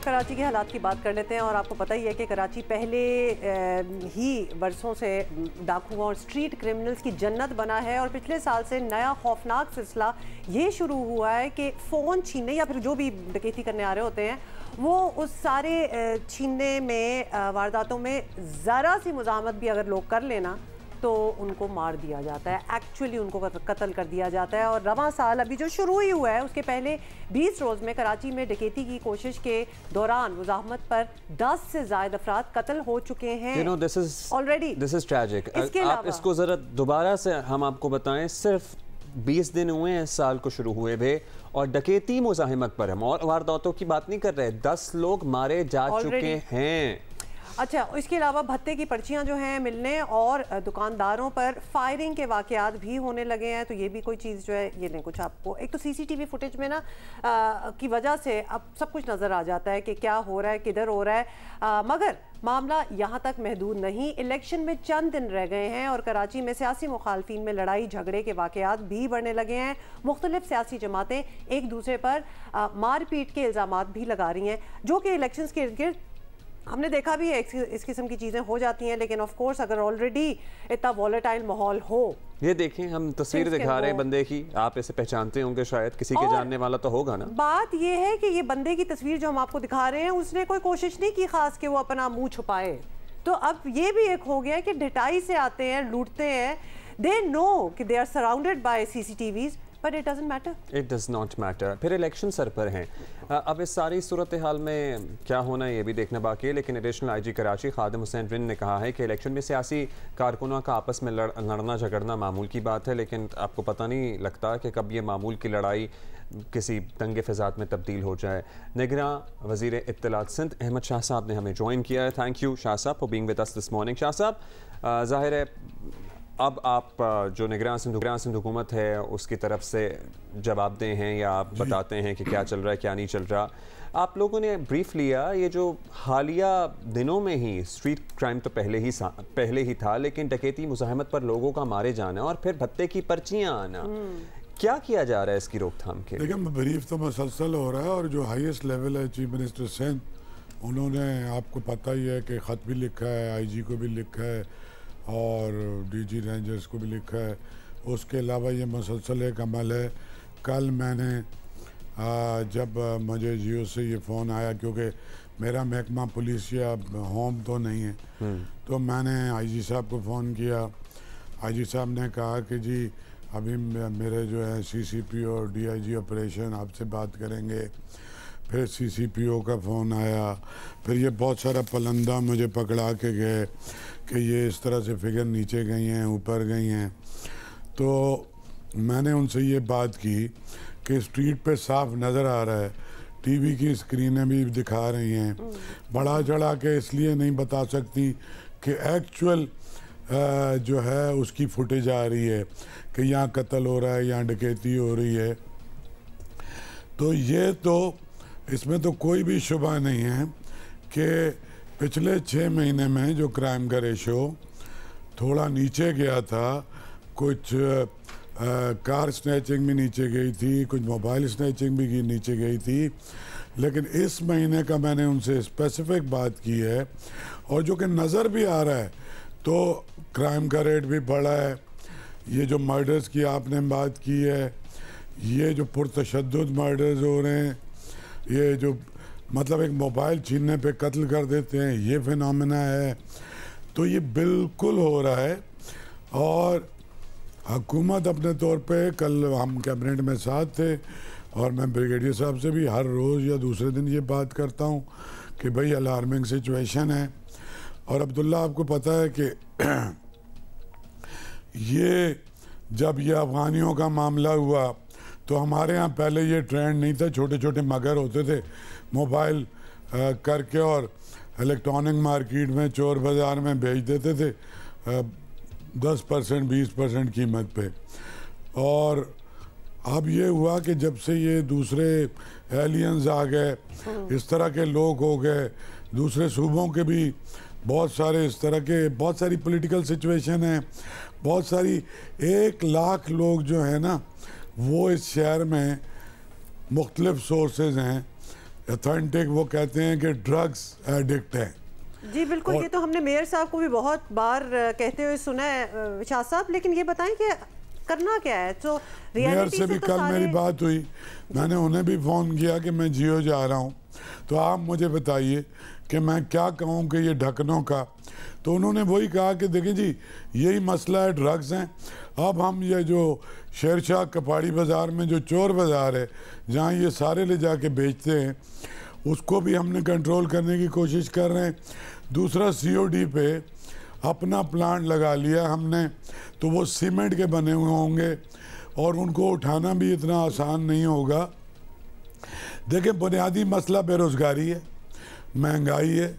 कराची के हालात की बात कर लेते हैं। और आपको पता ही है कि कराची पहले ही बरसों से डाकुओं और स्ट्रीट क्रिमिनल्स की जन्नत बना है। और पिछले साल से नया खौफनाक सिलसिला ये शुरू हुआ है कि फ़ोन छीनने या फिर जो भी डकैती करने आ रहे होते हैं वो उस सारे छीनने में वारदातों में ज़रा सी मुज़ाहमत भी अगर लोग कर लेना तो उनको मार दिया जाता है, एक्चुअली उनको कत्ल कर दिया जाता है। और रवां साल अभी जो शुरू ही हुआ है उसके पहले 20 रोज़ में कराची में डकैती की कोशिश के दौरान मुज़ाहमत पर 10 से ज़ायद अफराद कत्ल हो चुके हैं ऑलरेडी। This is tragic. आप इसको ज़रा दोबारा से हम आपको बताएं, सिर्फ 20 दिन हुए हैं इस साल को शुरू हुए भी और डकैती मुज़ाहमत पर हम और वारदातों की बात नहीं कर रहे, 10 लोग मारे जा चुके हैं। अच्छा, इसके अलावा भत्ते की पर्चियां जो हैं मिलने और दुकानदारों पर फायरिंग के वाक़यात भी होने लगे हैं। तो ये भी कोई चीज़ जो है, ये नहीं कुछ आपको एक तो सीसीटीवी फुटेज में ना की वजह से अब सब कुछ नज़र आ जाता है कि क्या हो रहा है, किधर हो रहा है। मगर मामला यहाँ तक महदूद नहीं, इलेक्शन में चंद दिन रह गए हैं और कराची में सियासी मुखालफिन में लड़ाई झगड़े के वाक़यात भी बढ़ने लगे हैं। मुख्तलिफ सियासी जमातें एक दूसरे पर मारपीट के इल्ज़ामात भी लगा रही हैं, जो कि इलेक्शन के इर्द गिर्द हमने देखा भी है। इस किस्म की चीज़ें हो जाती हैं, लेकिन ऑफ कोर्स अगर ऑलरेडी इतना वॉलेटाइल माहौल हो। ये देखें, हम तस्वीर दिखा रहे हैं बंदे की, आप इसे पहचानते होंगे शायद, किसी के जानने वाला तो होगा ना। बात ये है कि ये बंदे की तस्वीर जो हम आपको दिखा रहे हैं उसने कोई कोशिश नहीं की खास कि वो अपना मुंह छुपाए। तो अब ये भी एक हो गया कि ढिठाई से आते हैं, लूटते हैं। दे नो कि they are surrounded by CCTVs, but it doesn't matter. It does not matter. फिर इलेक्शन सर पर हैं। अब इस सारी सूरत हाल में क्या होना है ये भी देखना बाकी है, लेकिन एडिशनल आईजी कराची खादिम हुसैन रिंद ने कहा है कि इलेक्शन में सियासी कारकुनों का आपस में लड़ना झगड़ना मामूल की बात है, लेकिन आपको पता नहीं लगता कि कब ये मामूल की लड़ाई किसी दंगे फसाद में तब्दील हो जाए। निगरान वज़ीर इत्तलात सिंध अहमद शाह साहब ने हमें ज्वाइन किया है। थैंक यू शाह साहब for being with us this morning. Shah साहब, ज़ाहिर है अब आप जो निगरान सिंध हुकूमत है उसकी तरफ से जवाबदेह हैं या आप बताते हैं कि क्या चल रहा है क्या नहीं चल रहा। आप लोगों ने ब्रीफ लिया, ये जो हालिया दिनों में ही स्ट्रीट क्राइम तो पहले ही था, लेकिन डकैती मुज़ाहमत पर लोगों का मारे जाना और फिर भत्ते की पर्चियाँ आना, क्या किया जा रहा है इसकी रोकथाम के? देखिए, ब्रीफ तो मुसलसल हो रहा है और जो हाईएस्ट लेवल है चीफ मिनिस्टर सिंध, उन्होंने आपको पता ही है कि ख़त भी लिखा है, आईजी को भी लिखा है और डीजी रेंजर्स को भी लिखा है। उसके अलावा ये मुसलसल एक अमल है। कल मैंने जब मुझे जियो से ये फ़ोन आया, क्योंकि मेरा महकमा पुलिस या होम तो नहीं है, तो मैंने आईजी साहब को फ़ोन किया। आईजी साहब ने कहा कि जी अभी मेरे जो है सीसीपी और डीआईजी ऑपरेशन आपसे बात करेंगे। फिर सीसीपीओ का फ़ोन आया, फिर ये बहुत सारा पलंदा मुझे पकड़ा के गए कि ये इस तरह से फिगर नीचे गई हैं, ऊपर गई हैं। तो मैंने उनसे ये बात की कि स्ट्रीट पे साफ नज़र आ रहा है, टीवी की स्क्रीनें भी दिखा रही हैं, बढ़ा चढ़ा के इसलिए नहीं बता सकती कि एक्चुअल जो है उसकी फुटेज आ रही है कि यहाँ कत्ल हो रहा है, यहाँ डकैती हो रही है। तो ये तो इसमें तो कोई भी शुबा नहीं है कि पिछले 6 महीने में जो क्राइम का रेशो थोड़ा नीचे गया था, कुछ कार स्नैचिंग भी नीचे गई थी, कुछ मोबाइल स्नैचिंग भी नीचे गई थी, लेकिन इस महीने का मैंने उनसे स्पेसिफिक बात की है और जो कि नज़र भी आ रहा है, तो क्राइम का रेट भी बढ़ा है। ये जो मर्डर्स की आपने बात की है, ये जो पुरतशद्दुद मर्डर्स हो रहे हैं, ये जो मतलब एक मोबाइल छीनने पे कत्ल कर देते हैं, ये फिनोमेना है। तो ये बिल्कुल हो रहा है और हुकूमत अपने तौर पे, कल हम कैबिनेट में साथ थे और मैं ब्रिगेडियर साहब से भी हर रोज़ या दूसरे दिन ये बात करता हूँ कि भाई अलार्मिंग सिचुएशन है। और अब्दुल्ला, आपको पता है कि ये जब ये अफ़गानियों का मामला हुआ तो हमारे यहाँ पहले ये ट्रेंड नहीं था, छोटे छोटे मगर होते थे मोबाइल करके और इलेक्ट्रॉनिक मार्केट में, चोर बाज़ार में बेच देते थे 10% 20% कीमत पे। और अब ये हुआ कि जब से ये दूसरे एलियंस आ गए, इस तरह के लोग हो गए, दूसरे सूबों के भी बहुत सारे इस तरह के, बहुत सारी पॉलिटिकल सिचुएशन है, बहुत सारी 1 लाख लोग जो है ना वो इस शहर में मुख्तलिफ सोर्सेज हैं, ऑथेंटिक वो कहते हैं कि ड्रग्स एडिक्ट हैं। जी बिल्कुल, ये तो हमने मेयर साहब को भी बहुत बार कहते हुए सुना है शाह साहब, लेकिन ये बताएं कि करना क्या है। तो मेयर से भी कल मेरी बात हुई, मैंने उन्हें भी फ़ोन किया कि मैं जियो जा रहा हूँ, तो आप मुझे बताइए कि मैं क्या कहूँ कि ये ढक्कनों का। तो उन्होंने वही कहा कि देखिए जी यही मसला है, ड्रग्स हैं। अब हम ये जो शेरशाह कपाड़ी बाज़ार में जो चोर बाज़ार है जहाँ ये सारे ले जाके बेचते हैं, उसको भी हमने कंट्रोल करने की कोशिश कर रहे हैं। दूसरा COD पे अपना प्लांट लगा लिया हमने, तो वो सीमेंट के बने हुए होंगे और उनको उठाना भी इतना आसान नहीं होगा। देखिए बुनियादी मसला बेरोज़गारी है, महंगाई है,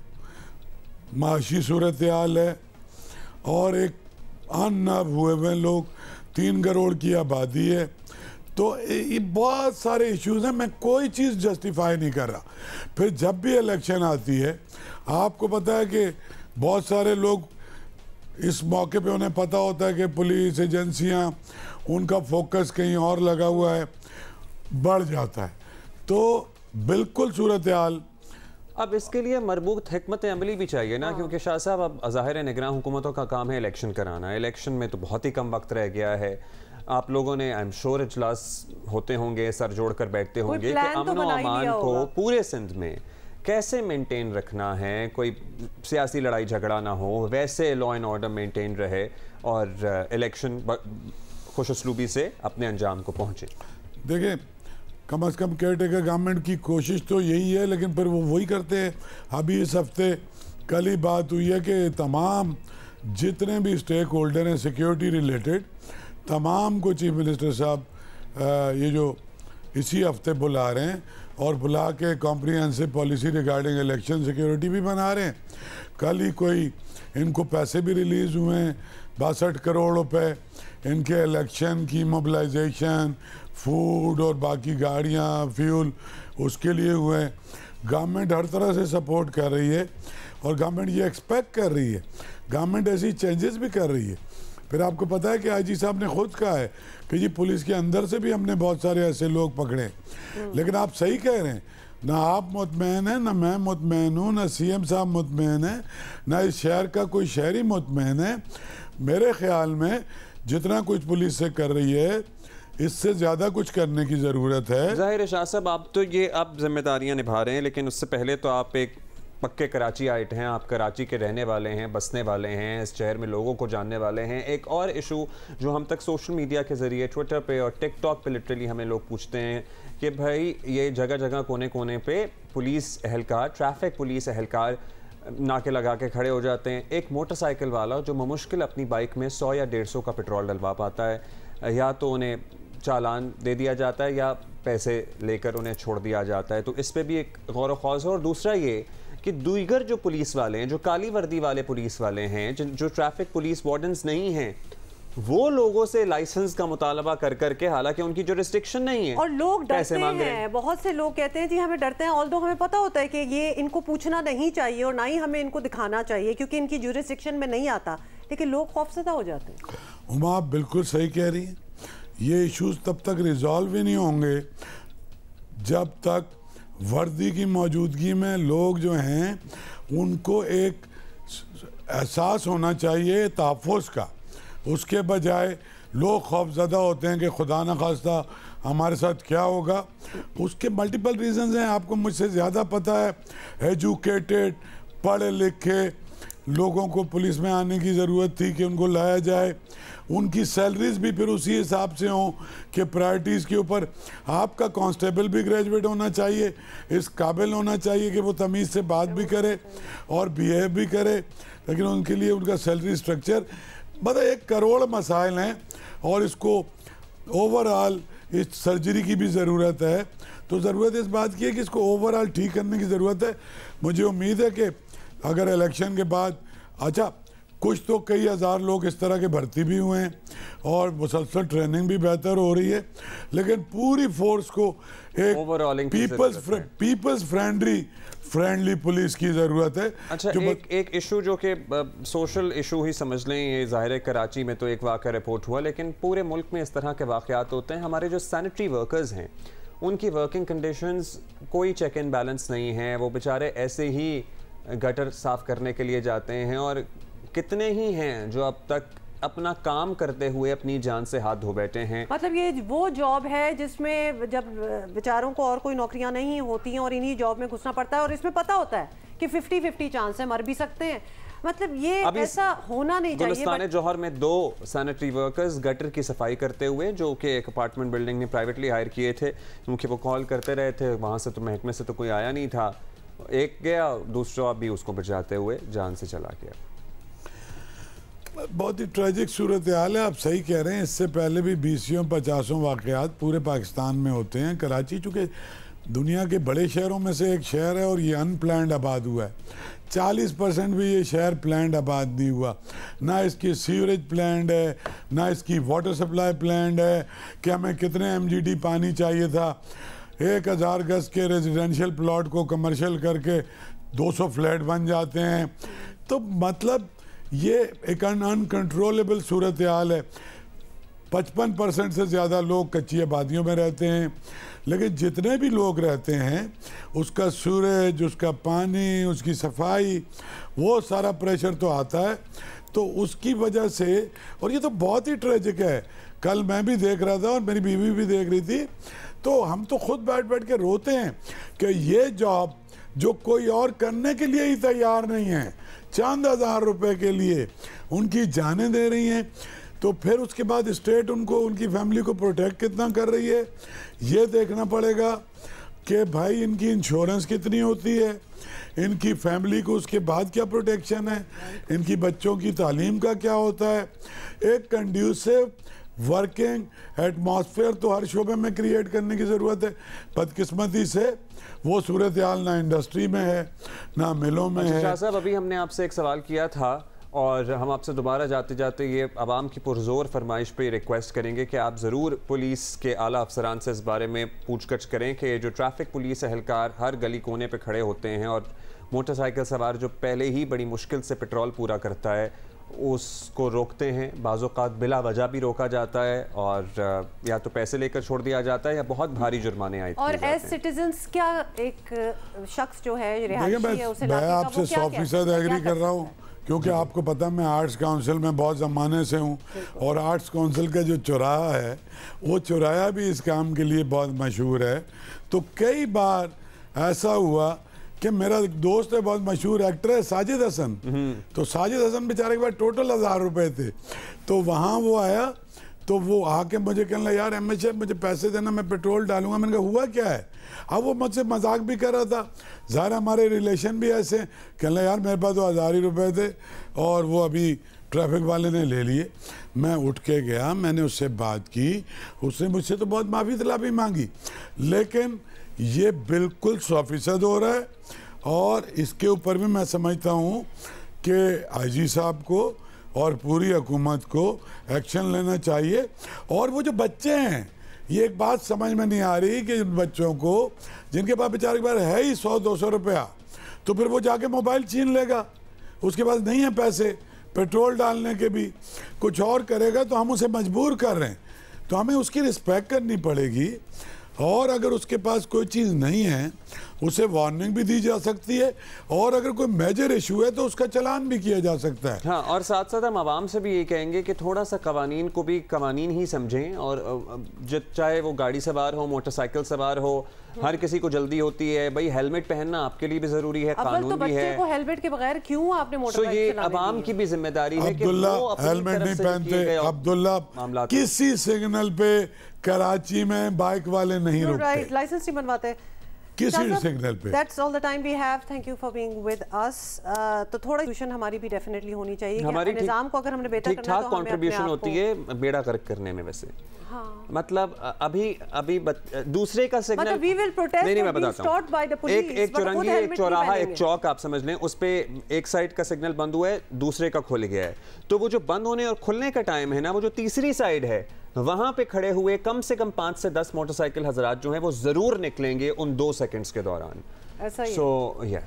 माशी सूरत हाल है और एक अनअव हुए हुए लोग, 3 करोड़ की आबादी है। तो ये बहुत सारे इश्यूज़ हैं, मैं कोई चीज़ जस्टिफाई नहीं कर रहा। फिर जब भी इलेक्शन आती है, आपको पता है कि बहुत सारे लोग इस मौके पे उन्हें पता होता है कि पुलिस एजेंसियां उनका फोकस कहीं और लगा हुआ है, बढ़ जाता है। तो बिल्कुल सूरत हाल। अब इसके लिए मरबूत हिकमत अमली भी चाहिए ना, क्योंकि शाह साहब अब ज़ाहिर निगरान हुकूमतों का काम है इलेक्शन कराना। इलेक्शन में तो बहुत ही कम वक्त रह गया है। आप लोगों ने आई एम श्योर इजलास होते होंगे, सर जोड़ कर बैठते होंगे कि अमन और अमान को पूरे सिंध में कैसे मेंटेन रखना है, कोई सियासी लड़ाई झगड़ा ना हो, वैसे लॉ एंड ऑर्डर मेंटेन रहे और इलेक्शन खुशउस्लूबी से अपने अंजाम को पहुंचे। देखिए कम से कम केयरटेकर गवर्नमेंट की कोशिश तो यही है, लेकिन फिर वो वही करते हैं। अभी इस हफ्ते कल ही बात हुई है कि तमाम जितने भी स्टेक होल्डर हैं सिक्योरिटी रिलेटेड, तमाम को चीफ मिनिस्टर साहब ये जो इसी हफ्ते बुला रहे हैं और बुला के comprehensive policy regarding election security भी बना रहे हैं। कल ही कोई इनको पैसे भी रिलीज़ हुए हैं, 62 करोड़ रुपए इनके इलेक्शन की मोबिलाइजेशन, फूड और बाकी गाड़ियाँ, फ्यूल उसके लिए हुए हैं। गवर्नमेंट हर तरह से सपोर्ट कर रही है और गवर्नमेंट ये एक्सपेक्ट कर रही है, गवर्नमेंट ऐसी चेंजेस भी कर रही है। फिर आपको पता है कि IG साहब ने खुद कहा है कि जी पुलिस के अंदर से भी हमने बहुत सारे ऐसे लोग पकड़े। लेकिन आप सही कह रहे हैं, ना आप मुतमैन हैं, ना मैं मुतमैन हूँ, ना CM साहब मुतमैन है, ना इस शहर का कोई शहरी मुतमैन है। मेरे ख्याल में जितना कुछ पुलिस से कर रही है इससे ज़्यादा कुछ करने की ज़रूरत है। ज़ाहिर है शाह साहब आप तो ये आप जिम्मेदारियाँ निभा रहे हैं, लेकिन उससे पहले तो आप एक पक्के कराची आइट हैं, आप कराची के रहने वाले हैं, बसने वाले हैं, इस शहर में लोगों को जानने वाले हैं। एक और इशू जो हम तक सोशल मीडिया के ज़रिए ट्विटर पे और टिकटॉक पे लिटरली हमें लोग पूछते हैं कि भाई ये जगह जगह कोने कोने पे पुलिस एहलकार, ट्रैफिक पुलिस एहलकार नाके लगा के खड़े हो जाते हैं। एक मोटरसाइकिल वाला जो मुश्किल अपनी बाइक में 100 या 150 का पेट्रोल डलवा पाता है, या तो उन्हें चालान दे दिया जाता है या पैसे लेकर उन्हें छोड़ दिया जाता है। तो इस पर भी एक गौर ख्वास है। और दूसरा ये कि दीगर जो पुलिस वाले हैं, जो काली वर्दी वाले पुलिस वाले हैं, जो ट्रैफिक पुलिस वार्डन्स नहीं हैं, वो लोगों से लाइसेंस का मुतालबा कर करके, हालांकि उनकी जो रिस्ट्रिक्शन नहीं है, और लोग डरते हैं। बहुत से लोग कहते हैं जी हमें डरते हैं, ऑल्दो हमें पता होता है कि ये इनको पूछना नहीं चाहिए और ना ही हमें इनको दिखाना चाहिए क्योंकि इनकी ज्यूरिसडिक्शन में नहीं आता, लेकिन लोग खौफजदा हो जाते हैं। हुमा आप बिल्कुल सही कह रही हैं। ये इश्यूज तब तक रिजॉल्व ही नहीं होंगे जब तक वर्दी की मौजूदगी में लोग जो हैं उनको एक एहसास होना चाहिए तहफ़्फ़ुज़ का। उसके बजाय लोग खौफज़दा होते हैं कि खुदा न खास्ता हमारे साथ क्या होगा। उसके मल्टीपल रीज़न्स हैं, आपको मुझसे ज़्यादा पता है। एजुकेटेड पढ़े लिखे लोगों को पुलिस में आने की ज़रूरत थी कि उनको लाया जाए, उनकी सैलरीज भी फिर उसी हिसाब से हों कि प्रायोरिटीज़ के ऊपर। आपका कांस्टेबल भी ग्रेजुएट होना चाहिए, इस काबिल होना चाहिए कि वो तमीज़ से बात भी करे और बिहेव भी करे, लेकिन उनके लिए उनका सैलरी स्ट्रक्चर मतलब 1 करोड़ मसाइल हैं और इसको ओवरऑल इस सर्जरी की भी ज़रूरत है। तो ज़रूरत इस बात की है कि इसको ओवरऑल ठीक करने की ज़रूरत है। मुझे उम्मीद है कि अगर इलेक्शन के बाद, अच्छा कुछ तो कई हज़ार लोग इस तरह के भर्ती भी हुए हैं और मुसलसल ट्रेनिंग भी बेहतर हो रही है, लेकिन पूरी फोर्स को एक पीपल्स फ्रेंडली पुलिस की ज़रूरत है। अच्छा एक इशू जो कि सोशल इशू ही समझ लें, ये ज़ाहिर है कराची में तो एक वाक़या रिपोर्ट हुआ, लेकिन पूरे मुल्क में इस तरह के वाक़यात होते हैं। हमारे जो सैनिटरी वर्कर्स हैं उनकी वर्किंग कंडीशंस कोई चेक एंड बैलेंस नहीं है, वो बेचारे ऐसे ही गटर साफ करने के लिए जाते हैं, और कितने ही हैं जो अब तक अपना काम करते हुए अपनी जान से हाथ धो बैठे हैं। मतलब ये वो जॉब है जिसमें जब बेचारों को और कोई नौकरियां नहीं होती हैं और इन्हीं जॉब में घुसना पड़ता है, और इसमें पता होता है कि 50-50 चांस है, मर भी सकते हैं। मतलब ये ऐसा होना नहीं चाहिए। गुलिस्तान जौहर में 2 सैनिटरी वर्कर्स गटर की सफाई करते हुए, जो कि एक अपार्टमेंट बिल्डिंग में प्राइवेटली हायर किए थे, क्योंकि वो कॉल करते रहे थे, वहाँ से तो महकमे से तो कोई आया नहीं था, एक गया, दूसरा भी उसको बचाते हुए जान से चला गया। बहुत ही ट्रेजिक सूरत हाल है। आप सही कह रहे हैं, इससे पहले भी 20-50 वाक़यात पूरे पाकिस्तान में होते हैं। कराची चूँकि दुनिया के बड़े शहरों में से एक शहर है और ये अनप्लैंड आबाद हुआ है। 40% भी ये शहर प्लैंड आबाद नहीं हुआ। ना इसकी सीवरेज प्लैंड है, ना इसकी वाटर सप्लाई प्लैंड है कि हमें कितने MGD पानी चाहिए था। 1000 गज के रेजिडेंशियल प्लॉट को कमर्शियल करके 200 फ्लैट बन जाते हैं। तो मतलब ये एक अनकंट्रोलेबल सूरत हाल है। 55% से ज़्यादा लोग कच्ची आबादियों में रहते हैं, लेकिन जितने भी लोग रहते हैं उसका सूरज, उसका पानी, उसकी सफाई, वो सारा प्रेशर तो आता है। तो उसकी वजह से, और ये तो बहुत ही ट्रेजिक है, कल मैं भी देख रहा था और मेरी बीवी भी देख रही थी, तो हम तो खुद बैठ बैठ के रोते हैं कि ये जॉब जो कोई और करने के लिए ही तैयार नहीं है, चंद 1000 रुपए के लिए उनकी जानें दे रही हैं, तो फिर उसके बाद स्टेट उनको, उनकी फैमिली को प्रोटेक्ट कितना कर रही है, ये देखना पड़ेगा कि भाई इनकी इंश्योरेंस कितनी होती है, इनकी फैमिली को उसके बाद क्या प्रोटेक्शन है, इनकी बच्चों की तालीम का क्या होता है। एक कंड्यूसिव वर्किंग एटमॉस्फेयर तो हर शोबे में क्रिएट करने की ज़रूरत है। बदकिस्मती से वो सूरत हाल ना इंडस्ट्री में है, ना मिलों में है। शाह साहब, अभी हमने आपसे एक सवाल किया था और हम आपसे दोबारा जाते जाते ये आवाम की पुरजोर फरमाइश पे रिक्वेस्ट करेंगे कि आप ज़रूर पुलिस के आला अफसरान से इस बारे में पूछगछ करें कि जो ट्रैफिक पुलिस एहलकार हर गली कोने पे खड़े होते हैं और मोटरसाइकिल सवार जो पहले ही बड़ी मुश्किल से पेट्रोल पूरा करता है उसको रोकते हैं, बाज़-औक़ात बिला वजह भी रोका जाता है, और या तो पैसे लेकर छोड़ दिया जाता है या बहुत भारी जुर्माने आए। और एज सिटीजन्स क्या एक शख्स जो है रिहायशी है उसे मैं आपसे 100% एग्री कर रहा हूँ, क्योंकि आपको पता मैं आर्ट्स काउंसिल में बहुत ज़माने से हूँ, और आर्ट्स काउंसिल का जो चौराहा है वो चौराहा भी इस काम के लिए बहुत मशहूर है। तो कई बार ऐसा हुआ कि मेरा एक दोस्त है, बहुत मशहूर एक्टर है, साजिद हसन, तो साजिद हसन बेचारे के पास टोटल 1000 रुपए थे। तो वहाँ वो आया, तो वो आके मुझे कहने लगा, यार MH मुझे पैसे देना, मैं पेट्रोल डालूंगा। मैंने कहा हुआ क्या है? अब वो मुझसे मजाक भी कर रहा था, ज़ाहिर हमारे रिलेशन भी ऐसे। कहने लगा, यार मेरे पास तो 1000 ही रुपये थे और वो अभी ट्रैफिक वाले ने ले लिए। मैं उठ के गया, मैंने उससे बात की, उसने मुझसे तो बहुत माफ़ी तलाफी मांगी, लेकिन ये बिल्कुल 100% हो रहा है। और इसके ऊपर भी मैं समझता हूँ कि IG साहब को और पूरी हुकूमत को एक्शन लेना चाहिए। और वो जो बच्चे हैं, ये एक बात समझ में नहीं आ रही कि उन बच्चों को जिनके पास बेचारे के पास है ही 100-200 रुपया, तो फिर वो जाके मोबाइल छीन लेगा, उसके पास नहीं है पैसे पेट्रोल डालने के भी, कुछ और करेगा, तो हम उसे मजबूर कर रहे हैं। तो हमें उसकी रिस्पेक्ट करनी पड़ेगी, और अगर उसके पास कोई चीज़ नहीं है उसे वार्निंग भी दी जा सकती है, और अगर कोई मेजर इशू है तो उसका चलान भी किया जा सकता है। हाँ, और साथ साथ हम आवाम से भी ये कहेंगे कि थोड़ा सा कवानीन को भी कवानीन ही समझें, और चाहे वो गाड़ी सवार हो, मोटरसाइकिल सवार हो, हर किसी को जल्दी होती है। भाई हेलमेट पहनना आपके लिए भी जरूरी है, कानून तो भी है। को हेलमेट के बगैर क्यों आपने मोटरसाइकिल ये आवाम की भी जिम्मेदारी है कि अब्दुल्ला हेलमेट नहीं पहनते। अब्दुल्ला किसी सिग्नल पे कराची में बाइक वाले नहीं रुकते, लाइसेंस नहीं बनवाते किसी सिग्नल पे। That's all the time we have. Thank you for being with us. तो थोड़ा ट्यूशन हमारी भी डेफिनेटली होनी चाहिए। हमारी निजाम को अगर हमने बेहतर करना है तो हमें कंट्रीब्यूशन होती है बेड़ा गर्क करने में। वैसे हाँ। मतलब अभी दूसरे का सिग्नल, मतलब we will protest नहीं मैं बताता हूँ। एक चौरंगी, एक चौराहा, एक चौक आप समझ लें, उस पे एक साइड का सिग्नल बंद हुआ है, दूसरे का खुल गया है, तो वो जो बंद होने और खुलने का टाइम है ना, वो जो तीसरी साइड है वहां पे खड़े हुए कम से कम 5 से 10 मोटरसाइकिल हजरात जो हैं वो जरूर निकलेंगे उन 2 सेकंड्स के दौरान। ऐसा ही सो यस।